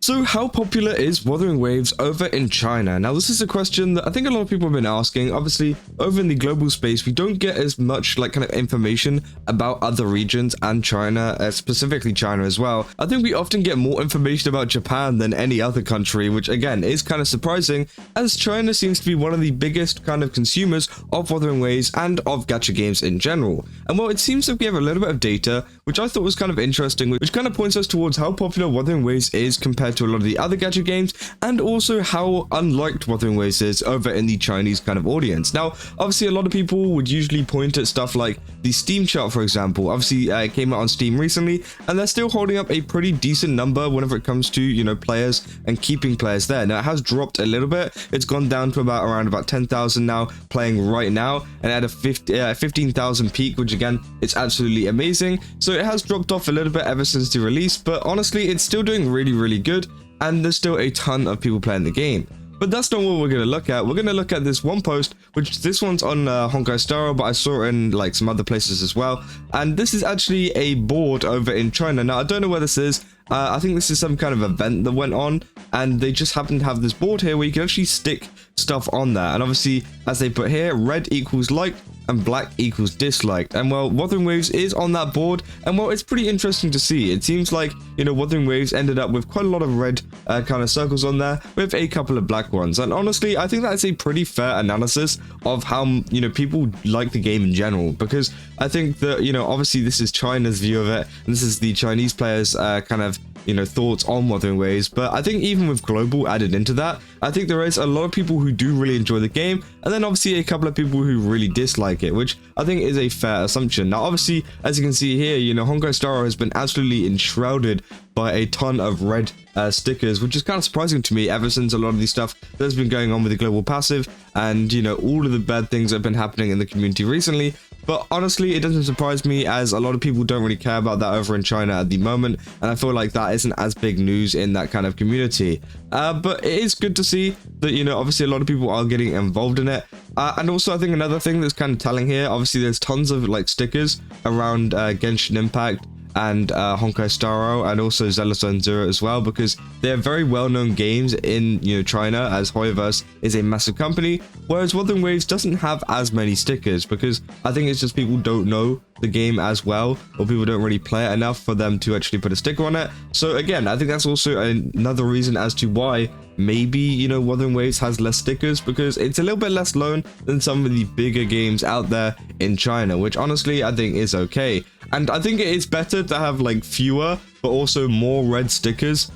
So how popular is Wuthering Waves over in China? Now this is a question that I think a lot of people have been asking. Obviously over in the global space we don't get as much kind of information about other regions and China, specifically China as well. I think we often get more information about Japan than any other country, which again is kind of surprising as China seems to be one of the biggest kind of consumers of Wuthering Waves and of gacha games in general. And well, it seems that we have a little bit of data which I thought was kind of interesting, which kind of points us towards how popular Wuthering Waves is compared to a lot of the other gacha games, and also how unliked Wuthering Waves is over in the Chinese kind of audience. Now, obviously, a lot of people would usually point at stuff like the Steam chart, for example. Obviously, it came out on Steam recently, and they're still holding up a pretty decent number whenever it comes to, you know, players and keeping players there. Now, it has dropped a little bit. It's gone down to around 10,000 now playing right now, and at a 15,000 peak, which again, it's absolutely amazing. So it has dropped off a little bit ever since the release, but honestly, it's still doing really good. And there's still a ton of people playing the game. But that's not what we're going to look at. We're going to look at this one post, which this one's on Honkai Star, but I saw it in like some other places as well. And this is actually a board over in China. Now, I don't know where this is. I think this is some kind of event that went on, and they just happen to have this board here where you can actually stick stuff on there. And obviously, as they put here, red equals liked and black equals disliked. And well, Wuthering Waves is on that board, and well, it's pretty interesting to see. It seems like, you know, Wuthering Waves ended up with quite a lot of red kind of circles on there with a couple of black ones. And honestly, I think that's a pretty fair analysis of how, you know, people like the game in general, because I think that, you know, obviously this is China's view of it, and this is the Chinese players kind of, you know, thoughts on Wuthering Waves. But I think even with global added into that, I think there is a lot of people who do really enjoy the game, and then obviously a couple of people who really dislike it, which I think is a fair assumption. Now, obviously, as you can see here, you know, Honkai Star has been absolutely enshrouded by a ton of red stickers, which is kind of surprising to me ever since a lot of the stuff that's been going on with the global passive and, you know, all of the bad things that have been happening in the community recently. But honestly, it doesn't surprise me, as a lot of people don't really care about that over in China at the moment, and I feel like that isn't as big news in that kind of community. But it is good to see that, you know, obviously a lot of people are getting involved in it. And also, I think another thing that's kind of telling here, obviously there's tons of like stickers around Genshin Impact and Honkai Star Rail, and also Zealous Zone Zero as well, because they're very well-known games in, you know, China, as Hoyoverse is a massive company, whereas Wuthering Waves doesn't have as many stickers, because I think it's just people don't know the game as well, or people don't really play it enough for them to actually put a sticker on it. So again, I think that's also another reason as to why maybe, you know, Wuthering Waves has less stickers, because it's a little bit less known than some of the bigger games out there in China, which honestly I think is okay. And I think it is better to have like fewer but also more red stickers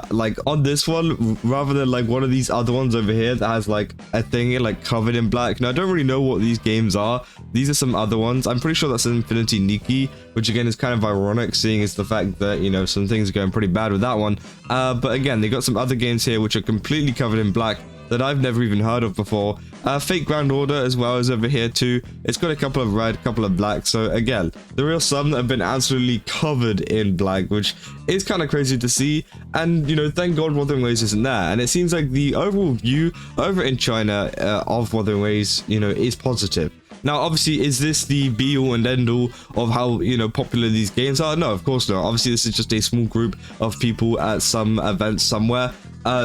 like on this one, rather than like one of these other ones over here that has like a thing like covered in black. Now, I don't really know what these games are. These are some other ones. I'm pretty sure that's Infinity Nikki, which again is kind of ironic, seeing as the fact that, you know, some things are going pretty bad with that one. But again, they got some other games here which are completely covered in black that I've never even heard of before. Fake Grand Order as well is over here too. It's got a couple of red, couple of black. So again, there are some that have been absolutely covered in black, which is kind of crazy to see. And, you know, thank God Wuthering Waves isn't there. And it seems like the overall view over in China of Wuthering Waves, you know, is positive. Now, obviously, is this the be-all and end-all of how, you know, popular these games are? No, of course not. Obviously, this is just a small group of people at some event somewhere.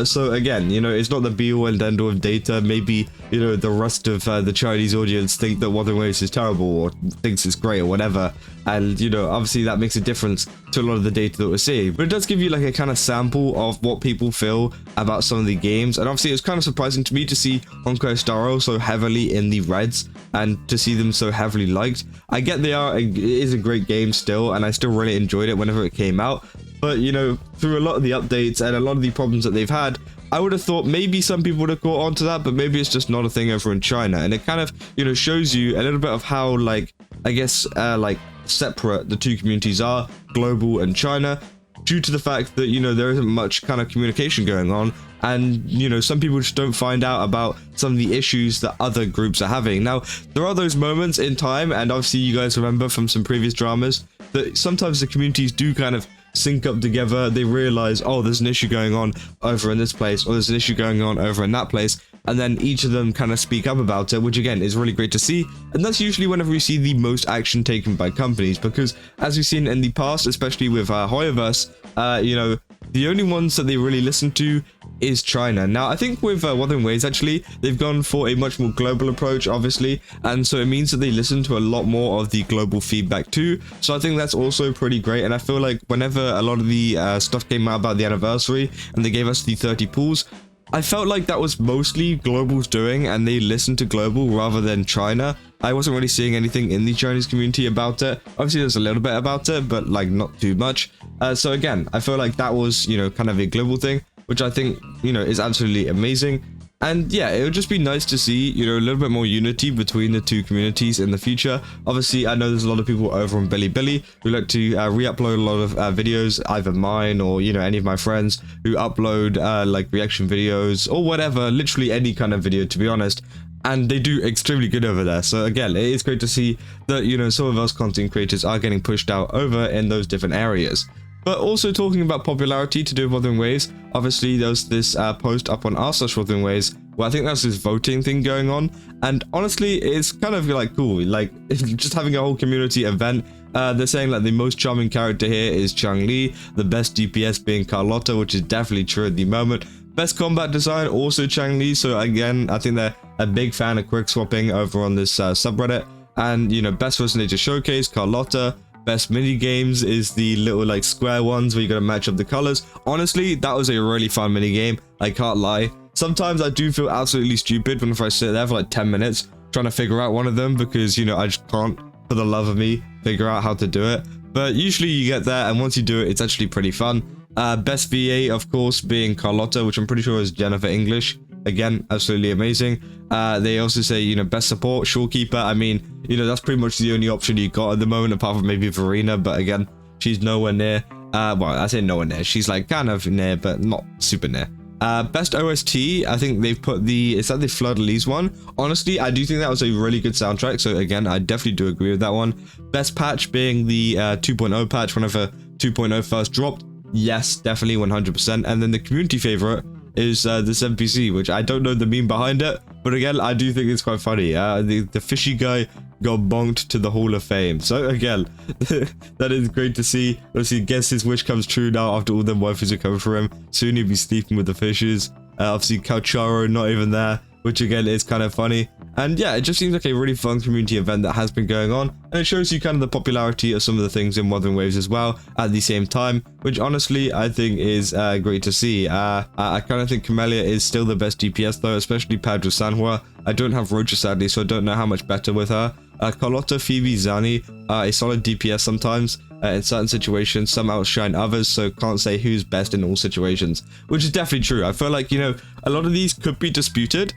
So again, you know, it's not the be-all and end-all of data. Maybe, you know, the rest of the Chinese audience think that Wuthering Waves is terrible or thinks it's great or whatever. And, you know, obviously that makes a difference to a lot of the data that we're seeing. But it does give you like a kind of sample of what people feel about some of the games. And obviously it's kind of surprising to me to see Honkai Star Rail so heavily in the reds and to see them so heavily liked. I get it is a great game still, and I still really enjoyed it whenever it came out. But, you know, through a lot of the updates and a lot of the problems that they've had, I would have thought maybe some people would have caught on to that, but maybe it's just not a thing over in China. And it kind of, you know, shows you a little bit of how, like, I guess, like, separate the two communities are, global and China, due to the fact that, you know, there isn't much kind of communication going on. And, you know, some people just don't find out about some of the issues that other groups are having. Now, there are those moments in time, and obviously you guys remember from some previous dramas, that sometimes the communities do kind of sync up together. They realize, oh, there's an issue going on over in this place, or there's an issue going on over in that place, and then each of them kind of speak up about it, which again is really great to see. And that's usually whenever we see the most action taken by companies, because as we've seen in the past, especially with Hoyoverse, you know, the only ones that they really listen to is China. Now, I think with Wuthering Waves, actually, they've gone for a much more global approach, obviously, and so it means that they listen to a lot more of the global feedback too. So I think that's also pretty great, and I feel like whenever a lot of the stuff came out about the anniversary and they gave us the 30 pools, I felt like that was mostly Global's doing, and they listened to Global rather than China. I wasn't really seeing anything in the Chinese community about it. Obviously, there's a little bit about it, but like not too much. So again, I feel like that was, you know, kind of a global thing, which I think, you know, is absolutely amazing. And yeah, it would just be nice to see, you know, a little bit more unity between the two communities in the future. Obviously, I know there's a lot of people over on Bilibili who like to re-upload a lot of videos, either mine or, you know, any of my friends who upload like reaction videos or whatever, literally any kind of video, to be honest. And they do extremely good over there. So again, it is great to see that, you know, some of us content creators are getting pushed out over in those different areas. But also talking about popularity to do with Wuthering Waves, obviously there's this post up on r/Wuthering Waves where I think there's this voting thing going on, and honestly it's kind of like cool, like just having a whole community event. They're saying like the most charming character here is Chang-Li, the best DPS being Carlotta, which is definitely true at the moment. Best combat design also Chang-Li, so again I think they're a big fan of quick swapping over on this subreddit. And you know, best resonator showcase Carlotta. Best mini games is the little like square ones where you gotta match up the colors. Honestly, that was a really fun mini game, I can't lie. Sometimes I do feel absolutely stupid whenever I sit there for like 10 minutes trying to figure out one of them, because you know I just can't for the love of me figure out how to do it. But usually you get there, and once you do it, it's actually pretty fun. Best VA, of course, being Carlotta, which I'm pretty sure is Jennifer English. Again, absolutely amazing. They also say, you know, best support, Shorekeeper. I mean, you know, that's pretty much the only option you got at the moment, apart from maybe Verena, but again, she's nowhere near. Well, I say nowhere near. She's like kind of near, but not super near. Best OST, I think they've put is that the Flood Elise one? Honestly, I do think that was a really good soundtrack, so again, I definitely do agree with that one. Best patch being the 2.0 patch, whenever 2.0 first dropped. Yes, definitely 100%. And then the community favorite is this NPC, which I don't know the meme behind it, but again, I do think it's quite funny. The fishy guy got bonked to the Hall of Fame. So again, that is great to see. Obviously, guess his wish comes true now after all them waifus are coming for him. Soon he'll be sleeping with the fishes. Obviously, Calcharo not even there, which again is kind of funny. And yeah, it just seems like a really fun community event that has been going on, and it shows you kind of the popularity of some of the things in Wuthering Waves as well at the same time, which honestly I think is great to see. I kind of think Camellia is still the best DPS though, especially paired with Sanhua. I don't have Rocha sadly, so I don't know how much better with her. Carlotta, Phoebe, Zani are a solid DPS sometimes. In certain situations, some outshine others, so can't say who's best in all situations, which is definitely true. I feel like, you know, a lot of these could be disputed,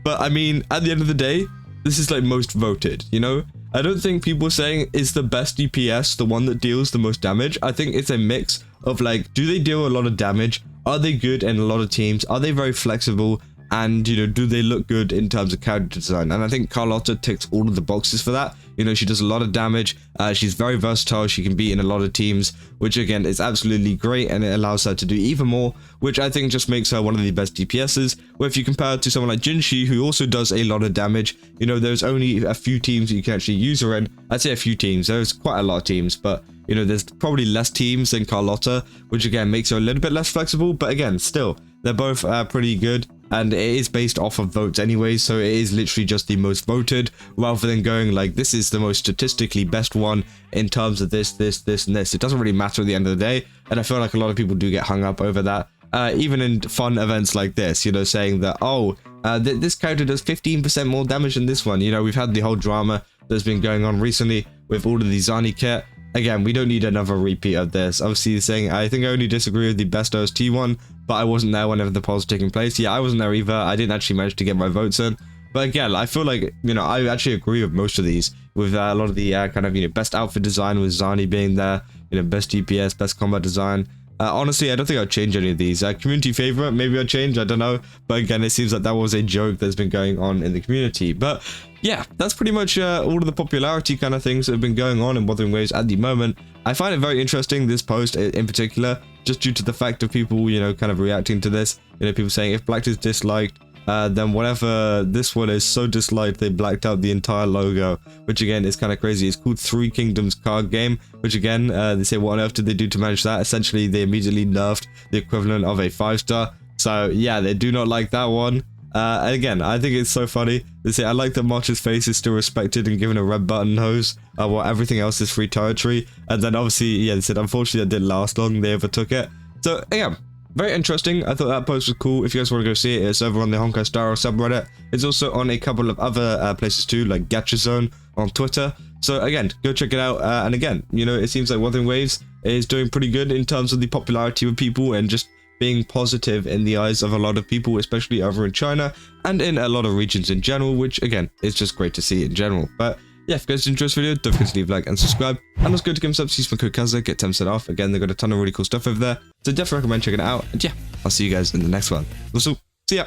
but I mean, at the end of the day, this is like most voted, you know? I don't think people saying is the best DPS the one that deals the most damage. I think it's a mix of like, do they deal a lot of damage? Are they good in a lot of teams? Are they very flexible? And, you know, do they look good in terms of character design? And I think Carlotta ticks all of the boxes for that. You know, she does a lot of damage. She's very versatile. She can be in a lot of teams, which again is absolutely great, and it allows her to do even more, which I think just makes her one of the best DPSs. Where if you compare her to someone like Jinshi, who also does a lot of damage, you know, there's only a few teams that you can actually use her in. I'd say a few teams. There's quite a lot of teams, but you know, there's probably less teams than Carlotta, which again makes her a little bit less flexible. But again, still, they're both pretty good. And it is based off of votes anyway, so it is literally just the most voted, rather than going like, this is the most statistically best one in terms of this, and this. It doesn't really matter at the end of the day, and I feel like a lot of people do get hung up over that. Even in fun events like this, you know, saying that, oh, this character does 15% more damage than this one. You know, we've had the whole drama that's been going on recently with all of the Zani kit. Again, we don't need another repeat of this. Obviously, saying I think I only disagree with the best OST one, but I wasn't there whenever the polls were taking place. Yeah, I wasn't there either. I didn't actually manage to get my votes in. But again, I feel like, you know, I actually agree with most of these, with a lot of the kind of, you know, best outfit design with Zani being there, you know, best DPS, best combat design. Honestly, I don't think I'd change any of these. Community favorite, maybe I'd change, I don't know. But again, it seems like that was a joke that's been going on in the community. But yeah, that's pretty much all of the popularity kind of things that have been going on in Wuthering Waves at the moment. I find it very interesting, this post in particular, just due to the fact of people, you know, kind of reacting to this. You know, people saying if Black is disliked, then whatever this one is so disliked, they blacked out the entire logo, which again is kind of crazy. It's called Three Kingdoms card game, which again, they say, what on earth did they do to manage that? Essentially, they immediately nerfed the equivalent of a 5-star. So yeah, they do not like that one. Again, I think it's so funny. They say, I like that March's face is still respected and given a red button nose, while everything else is free territory. And then obviously, yeah, they said, unfortunately, that didn't last long. They overtook it. So yeah, very interesting. I thought that post was cool. If you guys want to go see it, it's over on the Honkai Star subreddit. It's also on a couple of other places too, like Gacha Zone on Twitter. So again, go check it out. And again, you know, it seems like Wuthering Waves is doing pretty good in terms of the popularity with people and just being positive in the eyes of a lot of people, especially over in China and in a lot of regions in general, which again, is just great to see in general. But yeah, if you guys enjoyed this video, don't forget to leave a like and subscribe. And also go to Game use my code Kaza, get 10% off. Again, they've got a ton of really cool stuff over there, so definitely recommend checking it out. And yeah, I'll see you guys in the next one. Also, see ya!